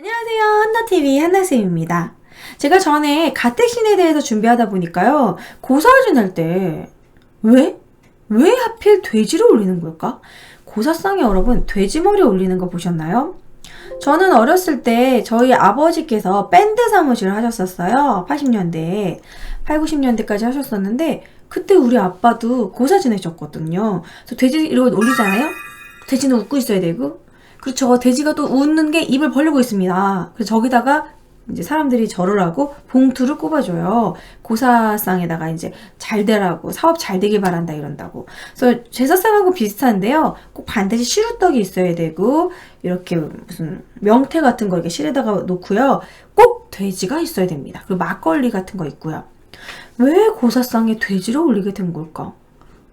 안녕하세요. 한나TV 한나쌤입니다. 제가 전에 가택신에 대해서 준비하다 보니까요. 고사 지낼 때 왜 하필 돼지를 올리는 걸까? 고사상에 여러분 돼지머리 올리는 거 보셨나요? 저는 어렸을 때 저희 아버지께서 밴드 사무실을 하셨었어요. 80년대에 8, 90년대까지 하셨었는데 그때 우리 아빠도 고사 지내셨거든요. 그래서 돼지 이러고 올리잖아요? 돼지는 웃고 있어야 되고 그렇죠. 돼지가 또 웃는 게 입을 벌리고 있습니다. 그래서 저기다가 이제 사람들이 절을 하고 봉투를 꼽아줘요. 고사상에다가 이제 잘 되라고, 사업 잘 되길 바란다 이런다고. 그래서 제사상하고 비슷한데요. 꼭 반드시 시루떡이 있어야 되고 이렇게 무슨 명태 같은 거 이렇게 실에다가 놓고요. 꼭 돼지가 있어야 됩니다. 그리고 막걸리 같은 거 있고요. 왜 고사상에 돼지를 올리게 된 걸까?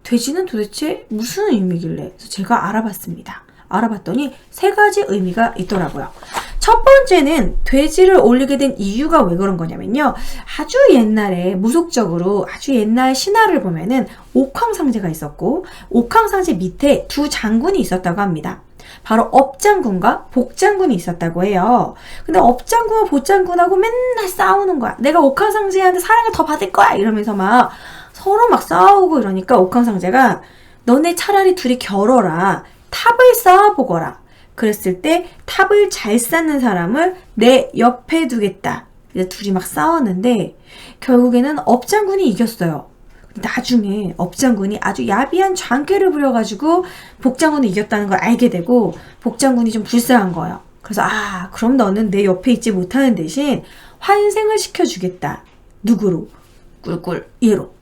돼지는 도대체 무슨 의미길래? 그래서 제가 알아봤습니다. 알아봤더니 세 가지 의미가 있더라고요. 첫 번째는 돼지를 올리게 된 이유가 왜 그런 거냐면요. 아주 옛날에 무속적으로 아주 옛날 신화를 보면은 옥황상제가 있었고 옥황상제 밑에 두 장군이 있었다고 합니다. 바로 업장군과 복장군이 있었다고 해요. 근데 업장군과 복장군하고 맨날 싸우는 거야. 내가 옥황상제한테 사랑을 더 받을 거야 이러면서 막 서로 막 싸우고 이러니까 옥황상제가 너네 차라리 둘이 결어라. 탑을 쌓아보거라. 그랬을 때 탑을 잘 쌓는 사람을 내 옆에 두겠다. 이제 둘이 막 싸웠는데 결국에는 업장군이 이겼어요. 나중에 업장군이 아주 야비한 장꾀를 부려가지고 복장군이 이겼다는 걸 알게 되고 복장군이 좀 불쌍한 거예요. 그래서 그럼 너는 내 옆에 있지 못하는 대신 환생을 시켜주겠다. 누구로? 꿀꿀 얘로.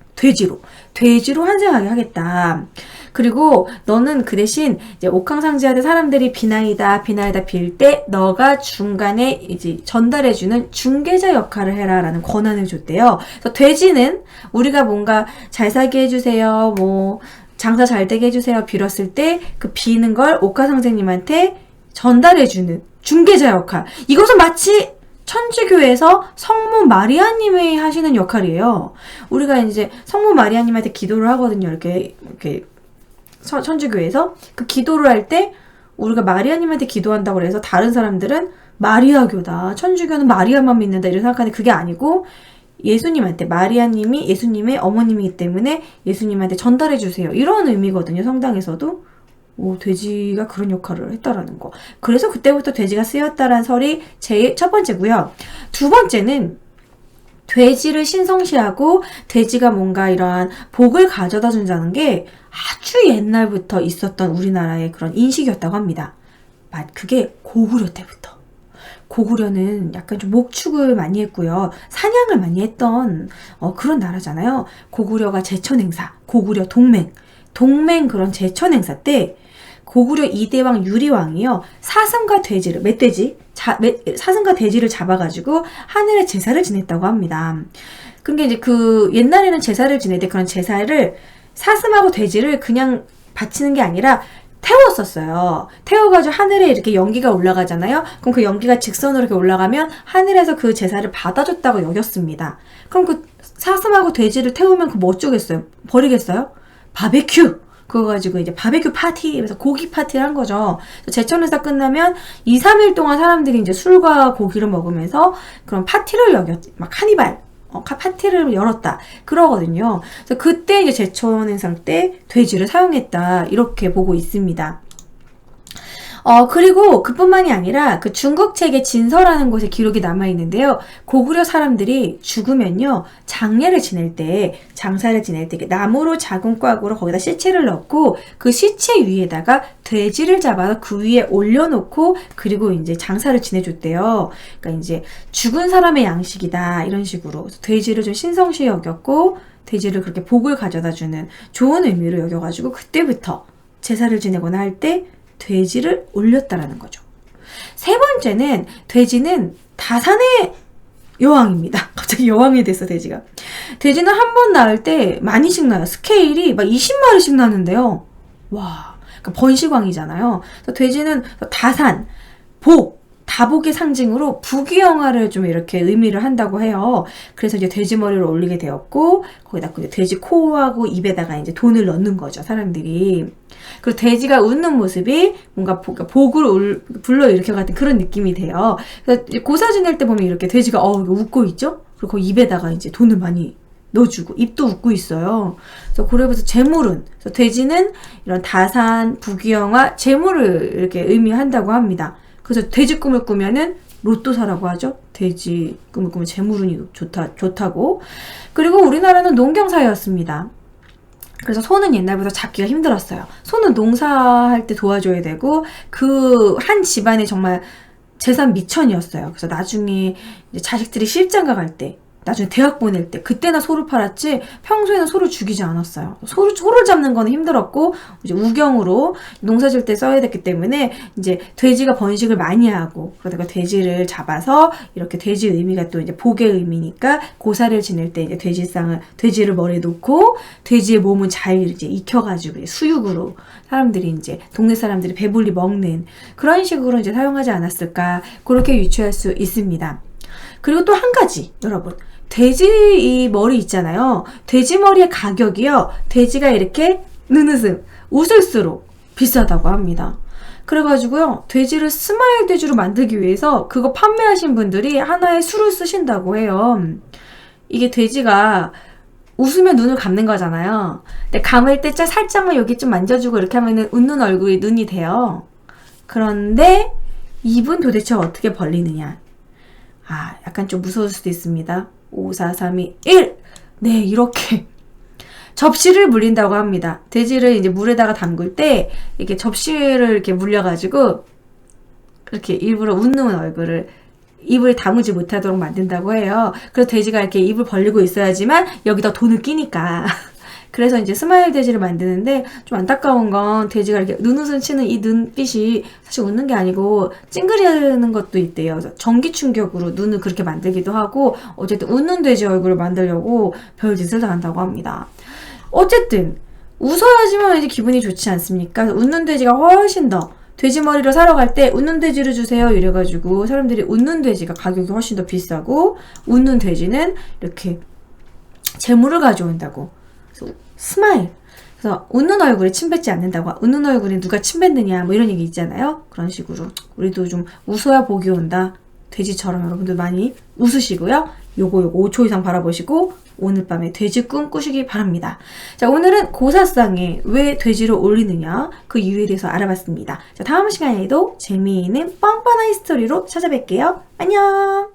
돼지로 환생하게 하겠다. 그리고 너는 그 대신 이제 옥황상제한테 사람들이 비나이다 빌 때 너가 중간에 이제 전달해주는 중개자 역할을 해라라는 권한을 줬대요. 그래서 돼지는 우리가 뭔가 잘 살게 해주세요, 뭐 장사 잘 되게 해주세요 빌었을 때 그 비는 걸 옥황상제님한테 전달해주는 중개자 역할. 이것은 마치 천주교에서 성모 마리아님이 하시는 역할이에요. 우리가 이제 성모 마리아님한테 기도를 하거든요. 이렇게 천주교에서 그 기도를 할 때 우리가 마리아님한테 기도한다고 해서 다른 사람들은 마리아교다. 천주교는 마리아만 믿는다. 이렇게 생각하는데 그게 아니고 예수님한테 마리아님이 예수님의 어머님이기 때문에 예수님한테 전달해 주세요. 이런 의미거든요. 성당에서도. 돼지가 그런 역할을 했다라는 거. 그래서 그때부터 돼지가 쓰였다라는 설이 제일 첫 번째고요. 두 번째는 돼지를 신성시하고 돼지가 뭔가 이러한 복을 가져다 준다는 게 아주 옛날부터 있었던 우리나라의 그런 인식이었다고 합니다. 그게 고구려 때부터. 고구려는 약간 좀 목축을 많이 했고요. 사냥을 많이 했던 그런 나라잖아요. 고구려가 제천행사, 고구려 동맹 그런 제천행사 때 고구려 2대왕 유리왕이요. 사슴과 돼지를, 사슴과 돼지를 잡아가지고 하늘에 제사를 지냈다고 합니다. 근데 이제 그 옛날에는 제사를 지낼 때 그런 제사를 사슴하고 돼지를 그냥 바치는 게 아니라 태웠었어요. 태워가지고 하늘에 이렇게 연기가 올라가잖아요. 그럼 그 연기가 직선으로 이렇게 올라가면 하늘에서 그 제사를 받아줬다고 여겼습니다. 그럼 그 사슴하고 돼지를 태우면 그 뭐 어쩌겠어요? 버리겠어요? 바베큐! 그거 가지고 이제 바베큐 파티, 그래서 고기 파티를 한 거죠. 제천에서 끝나면 2, 3일 동안 사람들이 이제 술과 고기를 먹으면서 그런 파티를 막 카니발, 파티를 열었다. 그러거든요. 그래서 그때 이제 제천 행사 때 돼지를 사용했다. 이렇게 보고 있습니다. 그리고 그뿐만이 아니라 그 중국책의 진서라는 곳에 기록이 남아있는데요. 고구려 사람들이 죽으면요. 장례를 지낼 때, 장사를 지낼 때 나무로 작은 꽉으로 거기다 시체를 넣고 그 시체 위에다가 돼지를 잡아서 그 위에 올려놓고 그리고 이제 장사를 지내줬대요. 그러니까 이제 죽은 사람의 양식이다. 이런 식으로. 그래서 돼지를 좀 신성시 여겼고 돼지를 그렇게 복을 가져다주는 좋은 의미로 여겨가지고 그때부터 제사를 지내거나 할 때 돼지를 올렸다라는 거죠. 세 번째는 돼지는 다산의 여왕입니다. 갑자기 여왕이 됐어, 돼지가. 돼지는 한 번 낳을 때 많이씩 낳아요. 스케일이 막 20마리씩 낳는데요. 와, 그러니까 번식왕이잖아요. 그래서 돼지는 다산, 복, 다복의 상징으로 부귀영화를 좀 이렇게 의미를 한다고 해요. 그래서 이제 돼지 머리를 올리게 되었고, 거기다 이제 돼지 코하고 입에다가 이제 돈을 넣는 거죠, 사람들이. 그리고 돼지가 웃는 모습이 뭔가 복을 불러일으켜 같은 그런 느낌이 돼요. 그래서 고사 지낼 때 보면 이렇게 돼지가 이거 웃고 있죠? 그리고 그 입에다가 이제 돈을 많이 넣어주고, 입도 웃고 있어요. 그래서 그래서 재물운, 그래서 돼지는 이런 다산, 부귀영화, 재물을 이렇게 의미한다고 합니다. 그래서 돼지 꿈을 꾸면은 로또사라고 하죠. 돼지 꿈을 꾸면 재물운이 좋다고. 그리고 우리나라는 농경사회였습니다. 그래서 소는 옛날부터 잡기가 힘들었어요. 소는 농사할 때 도와줘야 되고, 그 한 집안의 정말 재산 미천이었어요. 그래서 나중에 이제 자식들이 실장가 갈 때, 나중에 대학 보낼 때, 그때나 소를 팔았지 평소에는 소를 죽이지 않았어요. 소를 잡는 거는 힘들었고, 이제 우경으로 농사질 때 써야 됐기 때문에 이제 돼지가 번식을 많이 하고, 그러다가 돼지를 잡아서 이렇게 돼지 의미가 또 이제 복의 의미니까 고사를 지낼 때 이제 돼지를 머리에 놓고 돼지의 몸은 잘 이제 익혀가지고 수육으로 사람들이 이제 동네 사람들이 배불리 먹는 그런 식으로 이제 사용하지 않았을까, 그렇게 유추할 수 있습니다. 그리고 또 한 가지, 여러분. 돼지 이 머리 있잖아요. 돼지 머리의 가격이요. 돼지가 이렇게 웃을수록 비싸다고 합니다. 그래가지고요. 돼지를 스마일 돼지로 만들기 위해서 그거 판매하신 분들이 하나의 수를 쓰신다고 해요. 이게 돼지가 웃으면 눈을 감는 거잖아요. 근데 감을 때 살짝만 여기 좀 만져주고 이렇게 하면은 웃는 얼굴이 눈이 돼요. 그런데 입은 도대체 어떻게 벌리느냐. 약간 좀 무서울 수도 있습니다. 5, 4, 3, 2, 1! 네, 이렇게 접시를 물린다고 합니다. 돼지를 이제 물에다가 담글 때 이렇게 접시를 이렇게 물려가지고 이렇게 일부러 웃는 얼굴을 입을 다무지 못하도록 만든다고 해요. 그래서 돼지가 이렇게 입을 벌리고 있어야지만 여기다 돈을 끼니까. 그래서 이제 스마일 돼지를 만드는데, 좀 안타까운 건 돼지가 이렇게 눈웃음 치는 이 눈빛이 사실 웃는 게 아니고 찡그리는 것도 있대요. 그래서 전기 충격으로 눈을 그렇게 만들기도 하고, 어쨌든 웃는 돼지 얼굴을 만들려고 별짓을 다 한다고 합니다. 어쨌든 웃어야지만 이제 기분이 좋지 않습니까? 웃는 돼지가 훨씬 더, 돼지 머리를 사러 갈 때 웃는 돼지를 주세요 이래가지고 사람들이 웃는 돼지가 가격이 훨씬 더 비싸고, 웃는 돼지는 이렇게 재물을 가져온다고. 그래서 스마일. 그래서 웃는 얼굴에 침 뱉지 않는다고. 웃는 얼굴에 누가 침 뱉느냐 뭐 이런 얘기 있잖아요. 그런 식으로 우리도 좀 웃어야 복이 온다. 돼지처럼 여러분들 많이 웃으시고요. 요거 5초 이상 바라보시고 오늘 밤에 돼지 꿈 꾸시기 바랍니다. 자, 오늘은 고사상에 왜 돼지를 올리느냐 그 이유에 대해서 알아봤습니다. 자, 다음 시간에도 재미있는 뻔뻔한 히스토리로 찾아뵐게요. 안녕.